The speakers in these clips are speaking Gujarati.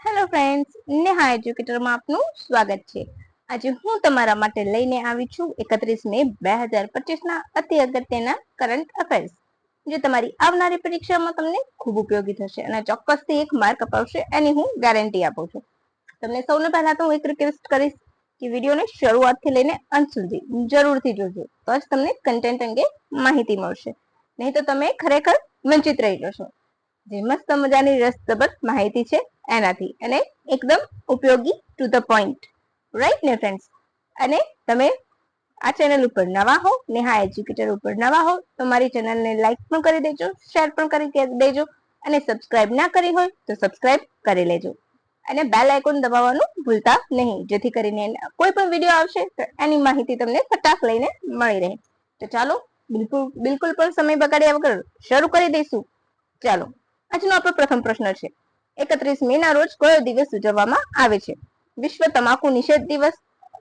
હેલો ફ્રેન્ડ્સ, નેહા એજ્યુકેટરમાં આપનું સ્વાગત છે। આજે હું તમારા માટે લઈને આવી છું 31 મે 2025 ના અતિ અગત્યના કરંટ અફેર્સ, જે તમારી આવનારી પરીક્ષામાં તમને ખૂબ ઉપયોગી થશે અને ચોક્કસથી એક માર્ક અપાવશે એની હું ગેરંટી આપું છું। તમને સૌને પહેલા તો હું એક રિક્વેસ્ટ કરીશ કે વિડીયોને શરૂઆતથી લઈને અંત સુધી જરૂરથી જોજો, તો જ તમને કન્ટેન્ટ અંગે માહિતી મળશે, નહીં તો તમે ખરેખર વંચિત રહી જશો। જે મસ્ત મજાની રસપ્રદ માહિતી છે એનાથી, અને એકદમ ઉપયોગી ટુ ધ પોઈન્ટ, રાઈટ ને ફ્રેન્ડ્સ? અને તમે આ ચેનલ ઉપર નવા હો, નેહા એજ્યુકેટર ઉપર નવા હો, તો મારી ચેનલને લાઈક પણ કરી દેજો, શેર પણ કરી દેજો, અને સબસ્ક્રાઇબ ના કરી હોય તો સબસ્ક્રાઇબ કરી લેજો, અને બેલ આઇકોન દબાવવાનું ભૂલતા નહીં, જેથી કરીને કોઈ પણ વિડીયો આવશે તો એની માહિતી તમને ફટાક લઈને મળી રહે। તો ચાલો બિલકુલ પણ સમય બગાડ્યા વગર શરૂ કરી દઈશું। ચાલો, આજનો આપણો પ્રથમ પ્રશ્ન છે, 31 મે ના રોજ કયો દિવસ ઉજવવામાં આવે છે? વિશ્વ તમાકુ નિષેધ દિવસ,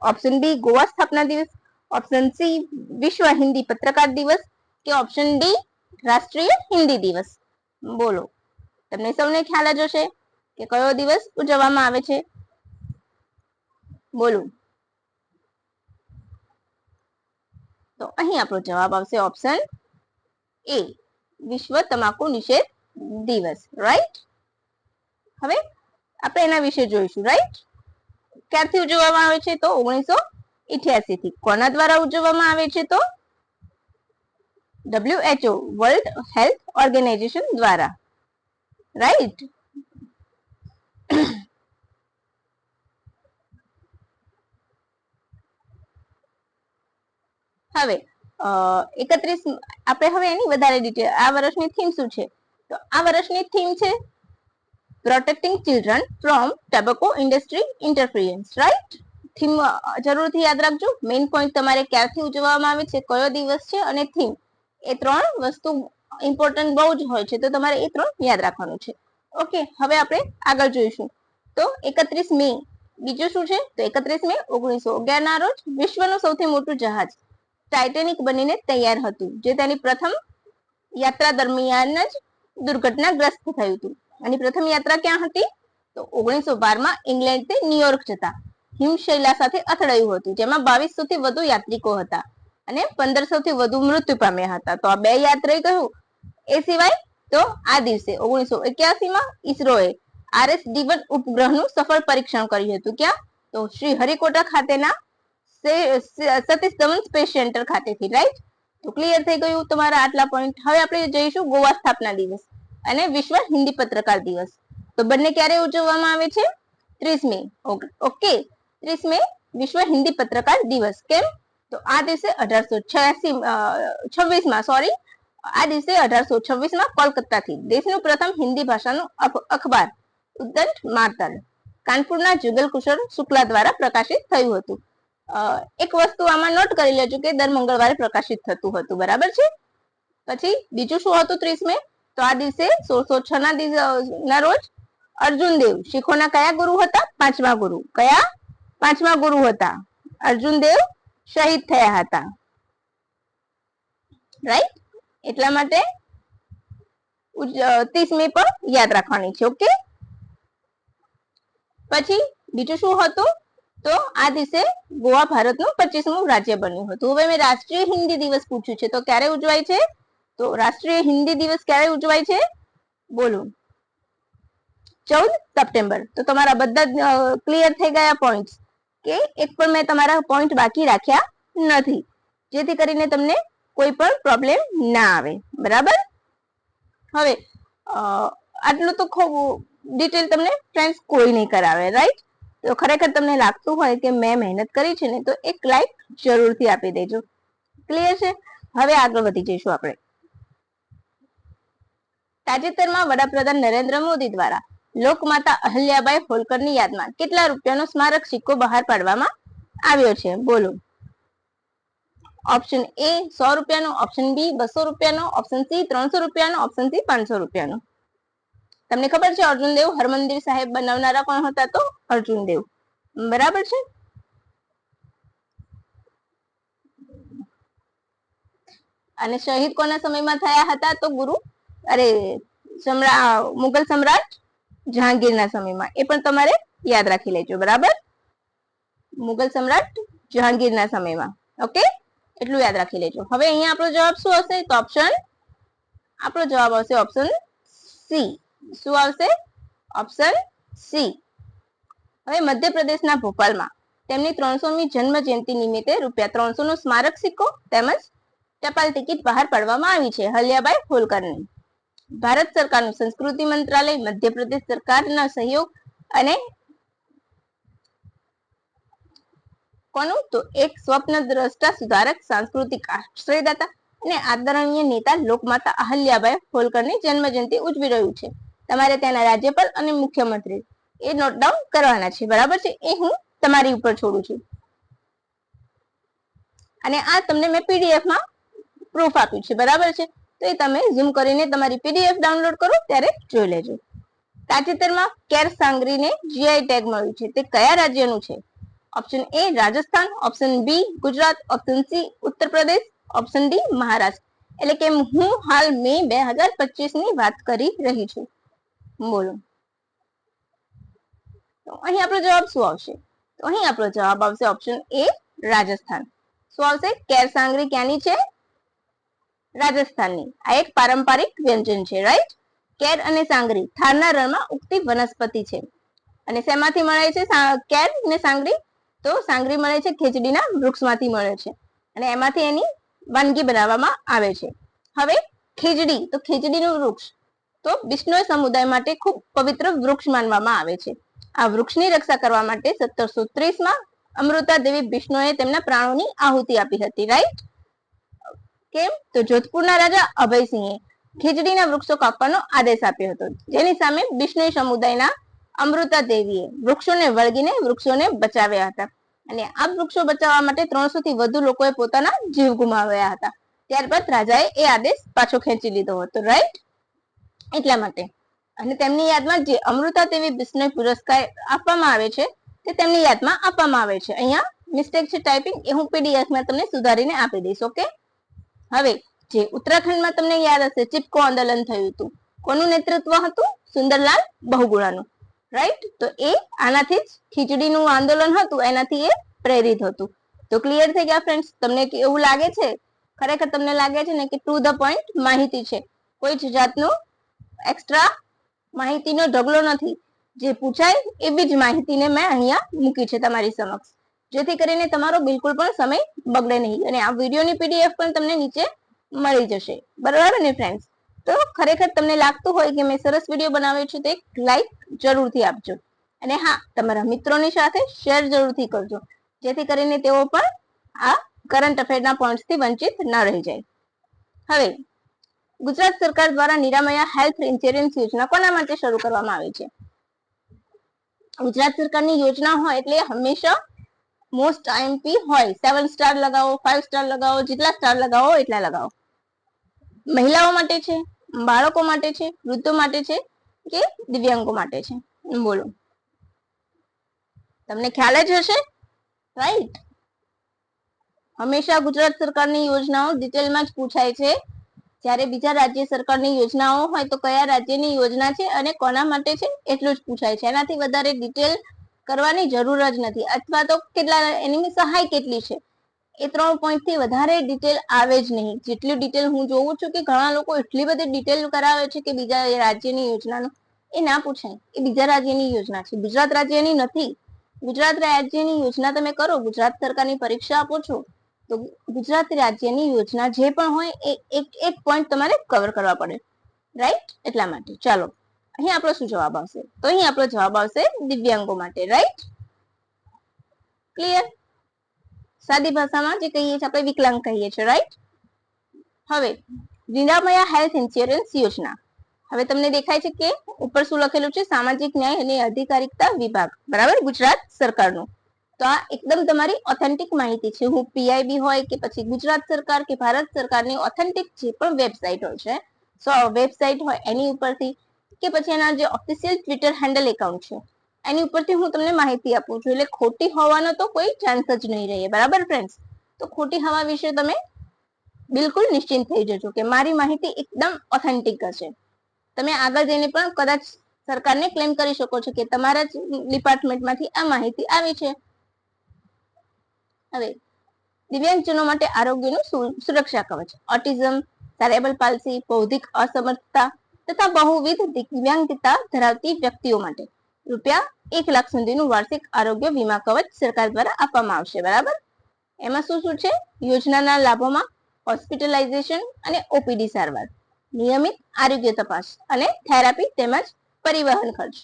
ઓપ્શન બી ગોવા સ્થાપના દિવસ, ઓપ્શન સી વિશ્વ હિન્દી પત્રકાર દિવસ, કે ઓપ્શન ડી રાષ્ટ્રીય હિન્દી દિવસ? બોલો, તમને સૌને ખ્યાલ જ હશે કે કયો દિવસ ઉજવવામાં આવે છે। બોલો, તો અહીં આપણો જવાબ આવશે ઓપ્શન એ, વિશ્વ તમાકુ નિષેધ દિવસ, રાઈટ? હવે આપણે એના વિશે જોઈશું, રાઈટ? ક્યારથી ઉજવવામાં આવે છે? તો 1988 થી। કોના દ્વારા ઉજવવામાં આવે છે? તો WHO, વર્લ્ડ હેલ્થ ઓર્ગેનાઇઝેશન દ્વારા, રાઈટ? હવે 31 આપણે હવે એની વધારે ડિટેલ, આ વર્ષની થીમ શું છે? તો આ વર્ષની થીમ છે protecting children from tobacco industry interference, right? Theme જરૂરથી યાદ રાખજો। મેઇન પોઈન્ટ તમારે ક્યારથી ઉજવવામાં આવે છે, કયો દિવસ છે, અને થીમ, એ ત્રણ વસ્તુ ઇમ્પોર્ટન્ટ બહુ જ હોય છે, તો તમારે એ ત્રણ યાદ રાખવાનું છે। ઓકે, હવે આપણે આગળ જોઈશું। તો 31 મે બીજું શું છે? તો 31 મે 1911 ના રોજ વિશ્વનું સૌથી મોટું જહાજ ટાઇટેનિક બનીને તૈયાર હતું, જે તેની પ્રથમ યાત્રા દરમિયાન જ દુર્ઘટનાગ્રસ્ત થયું હતું। આની પ્રથમ યાત્રા ક્યાં હતી? તો 1912 માં ઇંગ્લેન્ડથી ન્યુયોર્ક જતા હિમશૈલા સાથે અથડાયું હતું, જેમાં 2200 થી વધુ યાત્રિકો હતા અને 1500 થી વધુ મૃત્યુ પામ્યા હતા। તો આ બે યાદ રહી ગયું। એ સિવાય તો આ દિવસે 1981 માં ઈસરોએ RS-D1 ઉપગ્રહનું સફળ પરીક્ષણ કર્યું હતું। ક્યાં? તો શ્રી હરિકોટા ખાતેના સતીશ ધવન સ્પેસ સેન્ટર ખાતેથી, રાઈટ? તો ક્લિયર થઈ ગયું તમારા આટલા પોઈન્ટ। હવે આપણે જઈશું ગોવા સ્થાપના દિવસ અને વિશ્વ હિન્દી પત્રકાર દિવસ। તો બંને ક્યારે ઉજવવામાં આવે છે? 30 મે। ઓકે, 30 મે વિશ્વ હિન્દી પત્રકાર દિવસ। કેમ? તો આ દિવસે 1826 માં આ દિવસે 1826 માં કોલકાતાથી દેશનું પ્રથમ હિન્દી ભાષાનું અખબાર ઉદંત માતર કાનપુરના જુગલ કિશોર શુક્લા દ્વારા પ્રકાશિત થયું હતું। એક વસ્તુ આમાં નોટ કરી લેજો કે દર મંગળવારે પ્રકાશિત થતું હતું, બરાબર છે? પછી બીજું શું હતું 30 મે? તો આ દિવસે 1606 ના રોજ અર્જુન દેવ શીખોના કયા ગુરુ હતા? પાંચમા ગુરુ। કયા? પાંચમા ગુરુ હતા। અર્જુન દેવ શહીદ થયા હતા, રાઈટ? એટલા માટે 30 મે પણ યાદ રાખવાની છે, ઓકે? પછી બીજું શું હતું? તો આ દિવસે ગોવા ભારતનું 25મું રાજ્ય બન્યું હતું। હવે મેં રાષ્ટ્રીય હિન્દી દિવસ પૂછ્યું છે, તો ક્યારે ઉજવાય છે? તો રાષ્ટ્રીય હિન્દી દિવસ ક્યારે ઉજવાય છે? બોલો, 14 સપ્ટેમ્બર। તો તમારા બધા ક્લિયર થઈ ગયા પોઈન્ટ, કે એક પણ મેં તમારા પોઈન્ટ બાકી રાખ્યા નથી, જેથી કરીને તમને કોઈ પણ પ્રોબ્લેમ ના આવે, બરાબર? હવે આટલું તો ખૂબ ડિટેલ તમને ફ્રેન્ડ્સ કોઈ નહીં કરાવે, રાઈટ? તો ખરેખર તમને લાગતું હોય કે મેં મહેનત કરી છે ને, તો એક લાઈક જરૂરથી આપી દેજો। ક્લિયર છે? હવે આગળ વધી જઈશું આપણે। તાજેતરમાં વડાપ્રધાન નરેન્દ્ર મોદી દ્વારા લોકમાતા અહલ્યાબાઈ હોલકરની યાદમાં કેટલા રૂપિયાનો સ્મારક સિક્કો બહાર પાડવામાં આવ્યો છે? બોલો, ઓપ્શન એ 100 રૂપિયાનો, ઓપ્શન બી 200 રૂપિયાનો, ઓપ્શન સી 300 રૂપિયાનો, ઓપ્શન સી 500 રૂપિયાનો? તમને ખબર છે અર્જુન દેવ હરમંદિર સાહેબ બનાવનારા કોણ હતા? તો અર્જુન દેવ, બરાબર છે? અને શહીદ કોના સમયમાં થયા હતા? તો મુઘલ સમ્રાટ જહાંગીરના સમયમાં, એ પણ તમારે યાદ રાખી લેજો, બરાબર. મુગલ સમ્રાટ જહાંગીરના સમયમાં. ઓકે, એટલું યાદ રાખી લેજો. હવે અહીંયા આપણો જવાબ શું હશે? તો આપણો જવાબ આવશે ઓપ્શન સી. શું આવશે? Option C. હવે મધ્યપ્રદેશના ભોપાલમાં તેમની 300મી જન્મ જયંતિ નિમિત્તે ₹300 નો સ્મારક સિક્કો તેમજ ટપાલ ટિકિટ બહાર પાડવામાં આવી છે હલ્યાભાઈ હોલકરની. ભારત સરકારનું સંસ્કૃતિ મંત્રાલય, મધ્યપ્રદેશ સરકારના સહયોગ અને કોનું? તો એક સ્વપ્ન દ્રષ્ટા, સુધારક, સાંસ્કૃતિક આશ્રયદાતા અને આદરણીય નેતા લોકમાતા અહલ્યાબાઈ હોલકરની જન્મ જયંતિ ઉજવી રહ્યું છે. તમારે ત્યાંના રાજ્યપાલ અને મુખ્યમંત્રી એ નોટ ડાઉન કરવાના છે, બરાબર છે. એ હું તમારી ઉપર છોડું છું. અને આ તમને મેં પીડીએફ માં પ્રૂફ આપ્યું છે, બરાબર છે. તો એ તમે ઝૂમ કરીને તમારી પીડીએફ ડાઉનલોડ કરો ત્યારે જોઈ લેજો. તાજેતરમાં કેર સાંગરીને જીઆઈ ટેગ મળ્યું છે, તે કયા રાજ્યનું છે? Option A Rajasthan, option B Gujarat, option C Uttar Pradesh, option D Maharashtra. એટલે કે હું હાલ મે 2025 ની વાત કરી રહી છું. બોલો, તો અહીં આપણો જવાબ શું આવશે? તો અહીં આપણો જવાબ આવશે ઓપ્શન એ રાજસ્થાન. શું આવશે? કેર સાંગરી ક્યાંની છે? રાજસ્થાનની. આ એક પારંપરિક વ્યંજન છે, રાઈટ. કેર અને સાંગરી થારના રણમાં ઉગતી વનસ્પતિ છે. અને શેમાંથી મળે છે કેર ને સાંગરી? તો સાંગરી મળે છે ખીચડીના વૃક્ષમાંથી મળે છે અને એમાંથી એની વાનગી બનાવવામાં આવે છે. હવે ખીચડી, તો ખીચડીનું વૃક્ષ તો બિશ્નોઈ સમુદાય માટે ખૂબ પવિત્ર વૃક્ષ માનવામાં આવે છે. આ વૃક્ષની રક્ષા કરવા માટે 1730માં અમૃતા દેવી બિશ્નોઈએ તેમના પ્રાણોની આહુતિ આપી હતી, રાઈટ. કેમ? તો જોધપુરના રાજા અભયસિંહે ખીચડીના વૃક્ષો કાપવાનો આદેશ આપ્યો હતો, જેની સામે બિશ્નોઈ સમુદાયના અમૃતા દેવીએ વૃક્ષોને વળગીને વૃક્ષોને બચાવ્યા હતા. અને આ વૃક્ષો બચાવવા માટે 300 થી વધુ લોકોએ પોતાના જીવ ગુમાવ્યા હતા. ત્યારબાદ રાજાએ એ આદેશ પાછો ખેંચી લીધો હતો, રાઈટ. એટલા માટે અને તેમની યાદમાં જે અમૃતા દેવી બિશ્નોઈ પુરસ્કાર આપવામાં આવે છે તે તેમની યાદમાં આપવામાં આવે છે. અહીંયા મિસ્ટેક છે ટાઈપિંગ, એ હું પીડીએફ માં તમને સુધારીને આપી દઈશ. ઓકે. હવે જે ઉત્તરાખંડમાં તમને યાદ હશે ચિપકો આંદોલન થયું હતું, કોનું નેતૃત્વ હતું? સુંદરલાલ બહુગુણાનું, રાઈટ. તો એ આનાથી જ ખીચડીનું આંદોલન હતું, એનાથી એ પ્રેરિત હતું. તો ક્લિયર થઈ ગયા ફ્રેન્ડ્સ? તમને એવું લાગે છે? ખરેખર તમને લાગે છે ને કે ટુ ધ પોઈન્ટ માહિતી છે, કોઈ જ જાતનું એક્સ્ટ્રા માહિતીનો ઢગલો નથી. જે પૂછાય એવી જ માહિતીને મેં અહીંયા મૂકી છે તમારી સમક્ષ, જેથી કરીને તમારો બિલકુલ પણ સમય બગડે નહીં. અને આ વિડીયોની પીડીએફ પણ તમને નીચે મળી જશે, બરાબર ને ફ્રેન્ડ્સ? તો ખરેખર તમને લાગતું હોય કે મેં સરસ વિડીયો બનાવ્યો છે તો એક લાઈક જરૂરથી આપજો. અને હા, તમારા મિત્રોની સાથે શેર જરૂરથી કરજો, જેથી કરીને તેઓ પણ આ કરંટ અફેરના પોઈન્ટ્સથી વંચિત ન રહી જાય. હવે ગુજરાત સરકાર દ્વારા નિરામયા હેલ્થ ઇન્સ્યોરન્સ યોજના કોના માટે શરૂ કરવામાં આવી છે? ગુજરાત સરકારની યોજના હોય એટલે હંમેશા મોસ્ટ આઈએમપી હોય. 7 સ્ટાર લગાવો, 5 સ્ટાર લગાવો, જેટલા સ્ટાર લગાવો એટલા લગાવો. મહિલાઓ માટે છે, બાળકો માટે છે, વૃદ્ધો માટે છે કે દિવ્યાંગો માટે છે? બોલો, તમને ખ્યાલ જ હશે, રાઈટ. હંમેશા ગુજરાત સરકારની યોજનાઓ ડિટેલમાં જ પૂછાય છે. જ્યારે બીજા રાજ્ય સરકારની યોજનાઓ હોય તો કયા રાજ્યની યોજના છે અને કોના માટે છે એટલું જ પૂછાય છે. એનાથી વધારે ડિટેલ કરવાની જરૂર જ નથી. અથવા તો કેટલા એની સહાય કેટલી છે એ 3 પોઈન્ટ થી વધારે ડિટેલ આવે જ નહીં. જેટલી ડિટેલ હું જોઉં છું કે ઘણા લોકો એટલી બધી ડિટેલ કરાવે છે કે બીજા રાજ્યની યોજનાનું, એ ના પૂછાય. એ બીજા રાજ્યની યોજના છે, ગુજરાત રાજ્યની નથી. ગુજરાત રાજ્યની યોજના તમે કરો, ગુજરાત સરકારની પરીક્ષા આપો છો તો ગુજરાત રાજ્યની યોજના જે પણ હોય એ એક પોઈન્ટ તમારે કવર કરવા પડે, રાઈટ. એટલા માટે ચાલો અહીં આપણો શું જવાબ આવશે? તો અહીં આપણો જવાબ આવશે દિવ્યાંગો માટે, રાઈટ. ક્લિયર? સાદી ભાષામાં જે કહીએ છીએ આપણે વિકલાંગ કહીએ છીએ, રાઈટ. હવે નિરામયા હેલ્થ ઇન્સ્યોરન્સ યોજના, હવે તમને દેખાય છે કે ઉપર શું લખેલું છે? સામાજિક ન્યાય અને અધિકારિતા વિભાગ, બરાબર, ગુજરાત સરકારનું. તો આ એકદમ તમારી ઓથેન્ટિક માહિતી છે. હું પીઆઈબી હોય કે પછી ગુજરાત સરકાર કે ભારત સરકારની ઓથેન્ટિક જે પણ વેબસાઇટ હોય છે, વેબસાઇટ હોય એની ઉપરથી કે પછી એના જે ઓફિશિયલ ટ્વિટર હેન્ડલ એકાઉન્ટ છે એની ઉપરથી હું તમને માહિતી આપું છું. એટલે ખોટી હોવાનો તો કોઈ ચાન્સ જ નહીં રહે, બરાબર ફ્રેન્ડ્સ? તો ખોટી હવા વિશે તમે બિલકુલ નિશ્ચિંત થઈ જજો કે મારી માહિતી એકદમ ઓથેન્ટિક હશે. તમે આગળ જઈને પણ કદાચ સરકારને ક્લેમ કરી શકો છો કે તમારા ડિપાર્ટમેન્ટમાંથી આ માહિતી આવી છે. હવે દિવ્યાંગજનો માટે આરોગ્યનું સુરક્ષા કવચ. ઓટિઝમ, સેરેબ્રલ પાલ્સી, બૌદ્ધિક અસમર્થતા તથા બહુવિધ દિવ્યાંગતા ધરાવતી વ્યક્તિઓ માટે ₹1 લાખ સુધીનું વાર્ષિક આરોગ્ય વીમા કવચ સરકાર દ્વારા આપવામાં આવશે. બરાબર. એમાં શું શું છે? યોજનાના લાભોમાં હોસ્પિટલાઇઝેશન અને ઓપીડી સારવાર, નિયમિત આરોગ્ય તપાસ અને થેરાપી તેમજ પરિવહન ખર્ચ,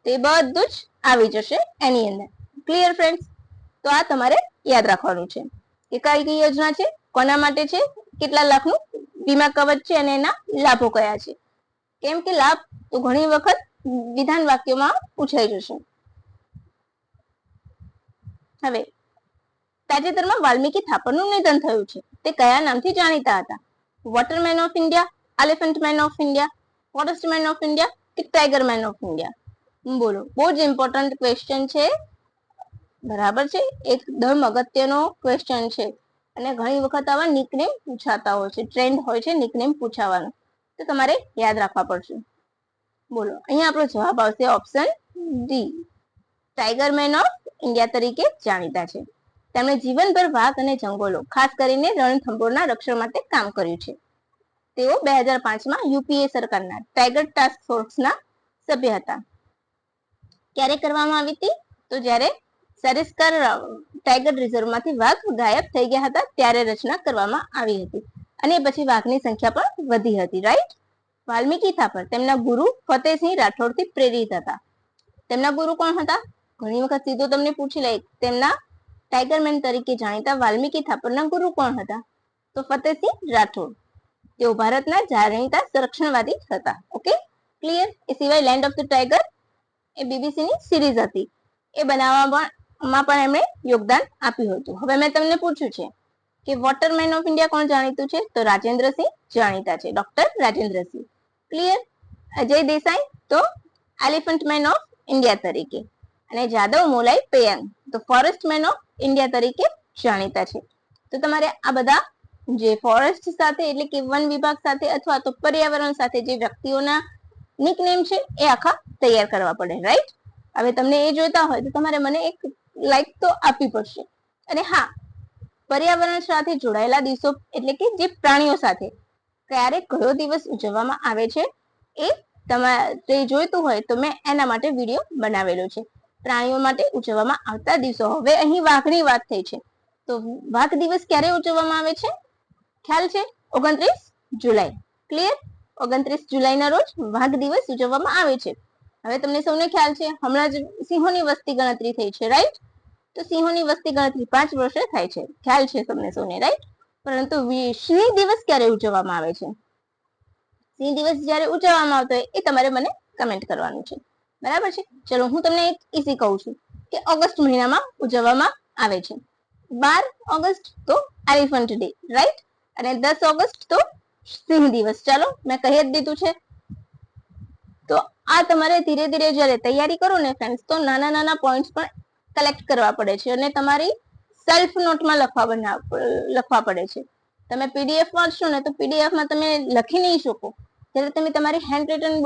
તે બધું જ આવી જશે એની અંદર. Clear friends? તો આ તમારે યાદ રાખવાનું છે કે કઈ કઈ યોજના છે, કોના માટે છે, કેટલા લાખનું વીમા કવચ છે અને એના લાભો કયા છે. કેમ કે લાભ તો ઘણી વખત વિધાન વાક્યોમાં પૂછાઈ જશે. હવે તાજેતરમાં વાલ્મીકી થાપરનું નિધન થયું છે. તે કયા નામથી જાણીતા હતા? Waterman of India, elephant man of India, forest man of India કે ટાઈગર મેન ઓફ ઇન્ડિયા? બોલો. બહુ જ ઇમ્પોર્ટન્ટ ક્વેશ્ચન છે. બરાબર છે, એકદમ અગત્યનો ક્વેશ્ચન છે અને ઘણી વખત આવા નિકનેમ પૂછાતા હોય છે, ટ્રેન્ડ હોય છે નિકનેમ પૂછાવાનો, તો તમારે યાદ રાખવા પડશે. બોલો. અહીંયા આપણો જવાબ આવશે option D, tiger man of India તરીકે જાણીતા છે. તેમણે જીવનભર વાઘ અને જંગલો, ખાસ કરીને રણથંભોરના રક્ષણ માટે કામ કર્યું છે. તેઓ 2005માં યુપીએ સરકારના ટાઈગર ટાસ્ક ફોર્સના સભ્ય હતા. ક્યારે કરવામાં આવી હતી? તો જ્યારે સરિસ્કા ટાઈગર રિઝર્વમાંથી વાઘ ગાયબ થઈ ગયા હતા ત્યારે રચના કરવામાં આવી હતી અને પછી વાઘની સંખ્યા પણ વધી હતી. રાઈટ. વાલ્મીકી થાપર તેમના ગુરુ ફતેહસિંહ રાઠોડથી પ્રેરિત હતા. તેમના ગુરુ કોણ હતા? ઘણી વખત સીધો તમને પૂછી લે, તેમના ટાઈગરમેન તરીકે જાણીતા વાલ્મીકી થાપરના ગુરુ કોણ હતા? તો ફતેહસિંહ રાઠોડ. તેઓ ભારતના જાણીતા સંરક્ષણવાદી હતા. Okay, clear? એ સિવાય લેન્ડ ઓફ ધ ટાઈગર એ બીબીસીની સિરીઝ હતી, એ બનાવવામાં પણ એમણે યોગદાન આપ્યું હતું. હવે મેં તમને પૂછ્યું છે કે વોટરમેન ઓફ ઇન્ડિયા કોણ જાણીતું છે? તો રાજેન્દ્રસિંહ જાણીતા છે, ડોક્ટર રાજેન્દ્રસિંહ. ક્લિયર? અજય દેસાઈ તો એલિફન્ટ મેન ઓફ ઇન્ડિયા તરીકે, અને જાદવ મોલાઈ પેયંગ તો ફોરેસ્ટ મેન ઓફ ઇન્ડિયા તરીકે જાણીતા છે. તો તમારે આ બધા જે ફોરેસ્ટ સાથે એટલે કે વન વિભાગ સાથે અથવા તો પર્યાવરણ સાથે જે વ્યક્તિઓના નિકનેમ છે એ આખા તૈયાર કરવા પડે. રાઈટ. હવે તમને એ જોઈતા હોય તો તમારે મને એક લાઈક તો આપવી પડશે. અને હા, પર્યાવરણ સાથે જોડાયેલા દિવસો એટલે કે જે પ્રાણીઓ સાથે ક્યારે કયો દિવસ ઉજવવામાં આવે છે એ તમારે જોઈતું હોય તો મેં એના માટે વિડીયો બનાવેલો છે. પ્રાણીઓ માટે ઉજવવામાં આવતા દિવસો. હવે અહીં વાઘની વાત થઈ છે, તો વાઘ દિવસ ક્યારે ઉજવવામાં આવે છે? ખ્યાલ છે? 29 જુલાઈ. ક્લિયર? 29 જુલાઈના રોજ વાઘ દિવસ ઉજવવામાં આવે છે. હવે તમને સૌને ખ્યાલ છે, હમણાં જ સિંહોની વસ્તી ગણતરી થઈ છે. રાઈટ. તો સિંહોની વસ્તી ગણતરી 5 વર્ષે થાય છે. ખ્યાલ છે તમને સૌને? રાઈટ. પરંતુ સિંહ દિવસ ક્યારે ઉજવવામાં આવે છે? સિંહ દિવસ જ્યારે ઉજવવામાં આવતો હોય એ તમારે મને કમેન્ટ કરવાનું છે. બરાબર છે? ચલો, હું તમને એક ઈઝી કહું છું કે ઓગસ્ટ મહિનામાં ઉજવવામાં આવે છે. 12 ઓગસ્ટ તો એલિફન્ટ ડે. રાઈટ. અને 10 ઓગસ્ટ તો સિંહ દિવસ. ચાલો, મેં કહી જ દીધું છે. તો આ તમારે ધીરે ધીરે જયારે તૈયારી કરો ને ફ્રેન્ડ્સ, તો નાના નાના પોઈન્ટ્સ પણ કલેક્ટ કરવા પડે છે અને તમારી સેલ્ફ નોટમાં લખવા પડે છે. તમે પીડીએફ વાંચશો ને તો પીડીએફમાં તમે લખી નહીં શકો. જ્યારે તમે તમારી હેન્ડ રિટન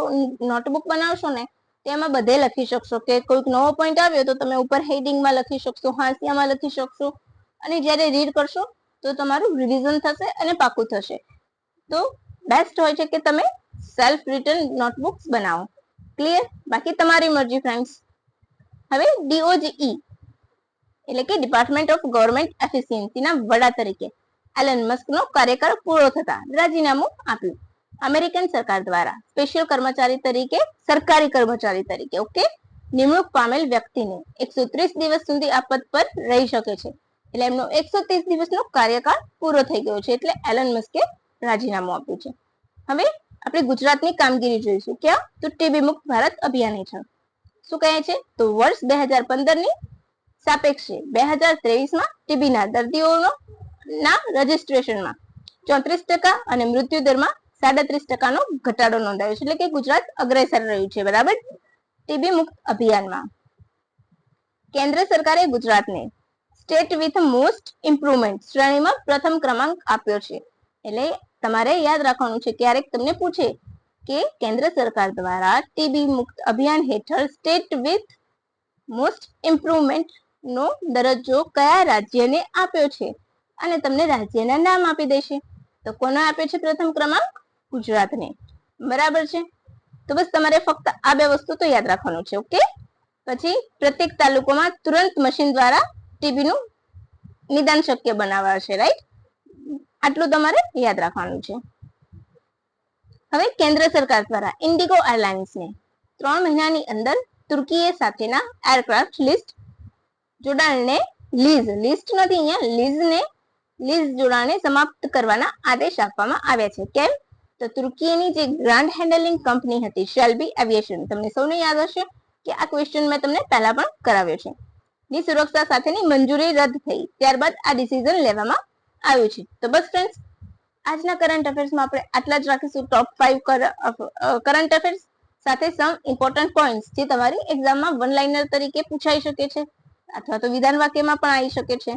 નોટબુક બનાવશો ને તેમાં બધે લખી શકશો કે કોઈક નવો પોઈન્ટ આવ્યો તો તમે ઉપર હેડિંગમાં લખી શકશો, હાંસિયામાં લખી શકશો, અને જ્યારે રીડ કરશો તો તમારું રિવિઝન થશે અને પાકું થશે. તો બેસ્ટ હોય છે કે તમે સેલ્ફ રિટન નોટબુક્સ બનાવો. ક્લિયર? બાકી તમારી મરજી ફ્રેન્ડ્સ. હવે ડીઓજીઈ એટલે કે ડિપાર્ટમેન્ટ ઓફ ગવર્મેન્ટ એફિશિયન્સીના વડા તરીકે એલન મસ્કનો કાર્યકાળ પૂરો થતા રાજીનામું આપ્યું. અમેરિકન સરકાર દ્વારા સ્પેશિયલ કર્મચારી તરીકે, સરકારી કર્મચારી તરીકે ઓકે નિમણૂક પામેલ વ્યક્તિને 130 દિવસ સુધી આ પદ પર રહી શકે છે. એટલે એમનો 130 દિવસનો કાર્યકાળ પૂરો થઈ ગયો છે, એટલે એલન મસ્કે રાજીનામું આપ્યું છે. હવે આપણે ગુજરાતની કામગીરી જોઈશું. ક્યાં? તો ટીબી મુક્ત ભારત અભિયાન હેઠળ શું કહે છે? તો વર્ષ 2015ની સાપેક્ષે 2023માં ટીબીના દર્દીઓના રજીસ્ટ્રેશનમાં 34% અને મૃત્યુ દરમાં 37% ઘટાડો નોંધાયો છે. એટલે કે ગુજરાત અગ્રેસર રહ્યું છે. બરાબર. ટીબી મુક્ત અભિયાનમાં કેન્દ્ર સરકારે ગુજરાતને સ્ટેટ વિથ મોસ્ટ ઇમ્પ્રુવમેન્ટ શ્રેણીમાં પ્રથમ ક્રમાંક આપ્યો છે. એટલે તમારે યાદ રાખવાનું છે, ક્યારેક તમને પૂછે કે કેન્દ્ર સરકાર દ્વારા ટીબી મુક્ત અભિયાન હેઠળ સ્ટેટ વિથ મોસ્ટ ઇમ્પ્રુવમેન્ટ નો દરજ્જો કયા રાજ્યને આપ્યો છે, અને તમને રાજ્યના નામ આપી દેશે. તો કોને આપ્યો છે પ્રથમ ક્રમાંક? ગુજરાતને. બરાબર છે. તો બસ તમારે ફક્ત આ બે વસ્તુ તો યાદ રાખવાનું છે. ઓકે. પછી પ્રત્યેક તાલુકામાં તુરંત મશીન દ્વારા ટીબી નું નિદાન શક્ય બનાવાશે. રાઈટ, આટલું તમારે યાદ રાખવાનું છે. હવે કેન્દ્ર સરકાર દ્વારા ઇન્ડિગો એરલાઇન્સને 3 મહિનાની અંદર તુર્કીએ સાથેના એરક્રાફ્ટ જોડાણને લિસ્ટ નથી અહીંયા, લીઝ જોડાણને સમાપ્ત કરવાના આદેશ આપવામાં આવ્યા છે. કેમ? તો તુર્કીની જે ગ્રાન્ડ હેન્ડલિંગ કંપની હતી શેલ્બી એવિએશન, તમને સૌને યાદ હશે કે આ ક્વેશ્ચન મેં તમને પહેલા પણ કરાવ્યો છે, ની સુરક્ષા સાથેની મંજૂરી રદ થઈ, ત્યારબાદ આ ડિસિઝન લેવામાં આવ્યું છે. તો બસ ફ્રેન્ડ્સ, આજના કરંટ અફેર્સમાં આપણે આટલા જ રાખીશું. ટોપ 5 કરંટ અફેર્સ સાથે સમ ઇમ્પોર્ટન્ટ પોઈન્ટ્સ જે તમારી એક્ઝામમાં વન લાઇનર તરીકે પૂછાઈ શકે છે અથવા તો વિધાન વાક્યમાં પણ આવી શકે છે.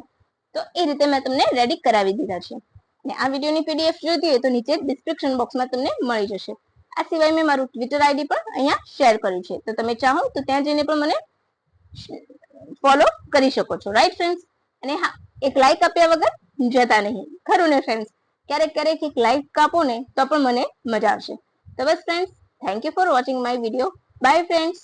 તો એ રીતે મેં તમને રેડી કરાવી દીધા છે. અને આ વિડીયોની પીડીએફ જોઈતી હોય તો નીચે ડિસ્ક્રિપ્શન બોક્સમાં તમને મળી જશે. આ સિવાય મેં મારું ટ્વિટર આઈડી પણ અહીંયા શેર કર્યું છે, તો તમે ચાહો તો ત્યાં જઈને પણ મને ફોલો કરી શકો છો. Right friends? અને હા, એક લાઈક આપ્યા વગર જતા નહીં, ખરું ને ફ્રેન્ડ્સ? ક્યારેક એક લાઈક કાપો ને તો પણ મને મજા આવશે. તો બસ friends, thank you for watching my video. Bye friends.